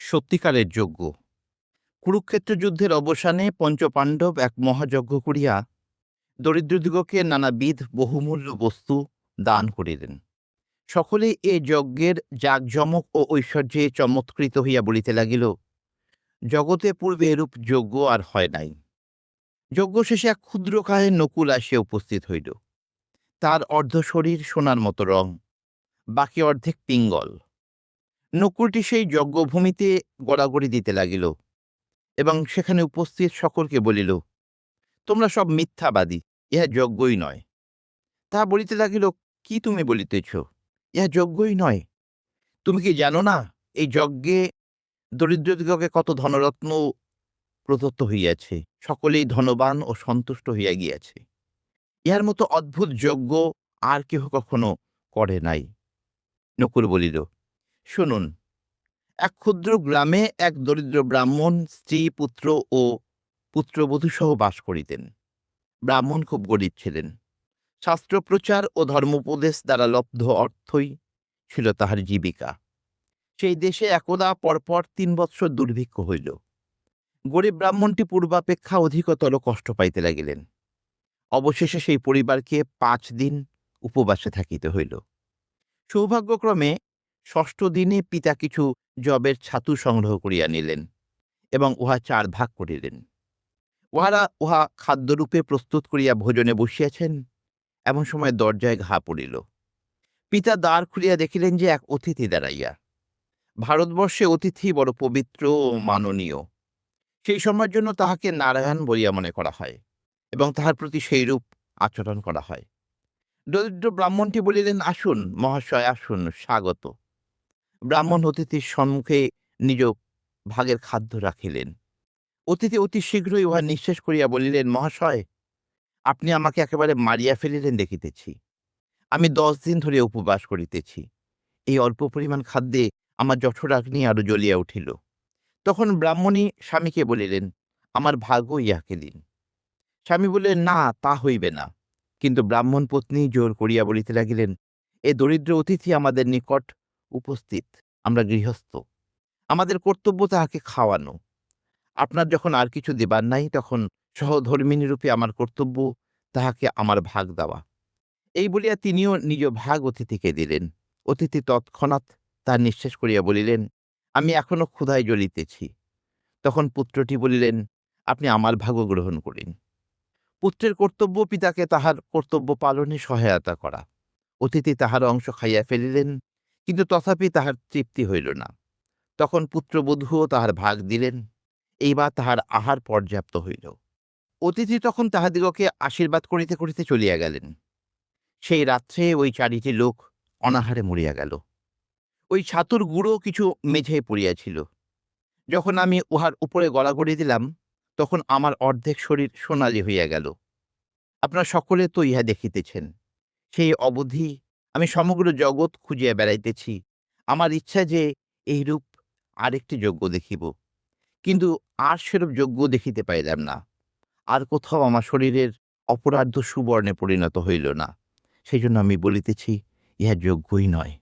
সত্যিকারের যজ্ঞ। কুরুক্ষেত্র যুদ্ধের অবসানে পঞ্চপাণ্ডব এক মহাযজ্ঞ করিয়া দরিদ্রদিগকে নানাবিধ বহুমূল্য বস্তু দান করিলেন। সকলেই এ যজ্ঞের জাঁকজমক ও ঐশ্বর্যে চমৎকৃত হইয়া বলিতে লাগিল, জগতে পূর্বে এরূপ যজ্ঞ আর হয় নাই। যজ্ঞ শেষে এক ক্ষুদ্রকায় নকুল আসিয়া উপস্থিত হইল। তার অর্ধ শরীর সোনার মতো রং, বাকি অর্ধেক পিঙ্গল। নকুলটি সেই যজ্ঞভূমিতে গড়াগড়ি দিতে লাগিল এবং সেখানে উপস্থিত সকলকে বলিল, তোমরা সব মিথ্যাবাদী, ইহা যজ্ঞই নয়। তাহা বলিতে লাগিল, কি তুমি বলিতেছ? ইহা যজ্ঞই নয়। তুমি কি জানো না এই যজ্ঞে দরিদ্রদিগকে কত ধনরত্ন প্রদত্ত হইয়াছে, সকলেই ধনবান ও সন্তুষ্ট হইয়া গিয়াছে। ইহার মতো অদ্ভুত যজ্ঞ আর কেহ কখনো করে নাই। নকুল বলিল, শুনুন, এক ক্ষুদ্র গ্রামে এক দরিদ্র ব্রাহ্মণ স্ত্রী, পুত্র ও পুত্রবধূ সহ বাস করিতেন। ব্রাহ্মণ খুব গরিব ছিলেন। শাস্ত্রপ্রচার ও ধর্মোপদেশ দ্বারা লব্ধ অর্থই ছিল তাহার জীবিকা। সেই দেশে একদা পরপর ৩ বৎসর দুর্ভিক্ষ হইল। গরিব ব্রাহ্মণটি পূর্বাপেক্ষা অধিকতর কষ্ট পাইতে লাগিলেন। অবশেষে সেই পরিবারকে ৫ দিন উপবাসে থাকিতে হইল। সৌভাগ্যক্রমে ৬ষ্ঠ দিনে পিতা কিছু যবের ছাতু সংগ্রহ করিয়া নিলেন এবং উহা ৪ ভাগ করিলেন। উহা খাদ্যরূপে প্রস্তুত করিয়া ভোজনে বসিয়াছেন, এমন সময় দরজায় ঘা পড়িল। পিতা দ্বার খুলিয়া দেখিলেন যে এক অতিথি দাঁড়াইয়া। ভারতবর্ষে অতিথি বড় পবিত্র ও মাননীয়। সেই সময়ের জন্য তাহাকে নারায়ণ বলিয়া মনে করা হয় এবং তাহার প্রতি সেইরূপ আচরণ করা হয়। দরিদ্র ব্রাহ্মণটি বলিলেন, আসুন মহাশয়, আসুন, স্বাগত। ব্রাহ্মণ অতিথির সম্মুখে নিজ ভাগের খাদ্য রাখিলেন। অতিথি অতি শীঘ্রই উহা নিঃশেষ করিয়া বলিলেন, মহাশয়, আপনি আমাকে একেবারে মারিয়া ফেলিলেন দেখিতেছি। আমি ১০ দিন ধরে উপবাস করিতেছি। এই অল্প পরিমাণ খাদ্যে আমার জঠরাগ্নি আরো জ্বলিয়া উঠিল। তখন ব্রাহ্মণী স্বামীকে বলিলেন, আমার ভাগও ইহাকে দিন। স্বামী বললেন, না, তা হইবে না। কিন্তু ব্রাহ্মণ পত্নী জোর করিয়া বলিতে লাগিলেন, এ দরিদ্র অতিথি আমাদের নিকট উপস্থিত, আমরা গৃহস্থ, আমাদের কর্তব্য তাহাকে খাওয়ানো। আপনার যখন আর কিছু দিবার নাই, তখন সহধর্মিণী রূপে আমার কর্তব্য তাহাকে আমার ভাগ দেওয়া। এই বলিয়া তিনিও নিজ ভাগ অতিথিকে দিলেন। অতিথি তৎক্ষণাৎ তাহা নিঃশেষ করিয়া বলিলেন, আমি এখনো ক্ষুধায় জ্বলিতেছি। তখন পুত্রটি বলিলেন, আপনি আমার ভাগও গ্রহণ করিন। পুত্রের কর্তব্য পিতাকে তাহার কর্তব্য পালনে সহায়তা করা। অতিথি তাহার অংশ খাইয়া ফেলিলেন, কিন্তু তথাপি তাহার তৃপ্তি হইল না। তখন পুত্রবধূও তাহার ভাগ দিলেন। এইবার তাহার আহার পর্যাপ্ত হইল। অতিথি তখন তাহাদিগকে আশীর্বাদ করিতে করিতে চলিয়া গেলেন। সেই রাত্রে ওই ৪টি লোক অনাহারে মরিয়া গেল। ওই ছাতুর গুঁড়ো কিছু মেঝেয় পড়িয়াছিল। যখন আমি উহার উপরে গড়াগড়ি দিলাম, তখন আমার অর্ধেক শরীর সোনালি হইয়া গেল। আপনারা সকলে তো ইহা দেখিতেছেন। সেই অবধি আমি সমগ্র জগৎ খুঁজিয়া বেড়াইতেছি। আমার ইচ্ছা যে এইরূপ আরেকটি যজ্ঞ দেখিব, কিন্তু আর সেরূপ যজ্ঞ দেখিতে পাইলাম না। আর কোথাও আমার শরীরের অপরার্ধ সুবর্ণে পরিণত হইল না। সেই জন্য আমি বলিতেছি, ইহা যজ্ঞই নয়।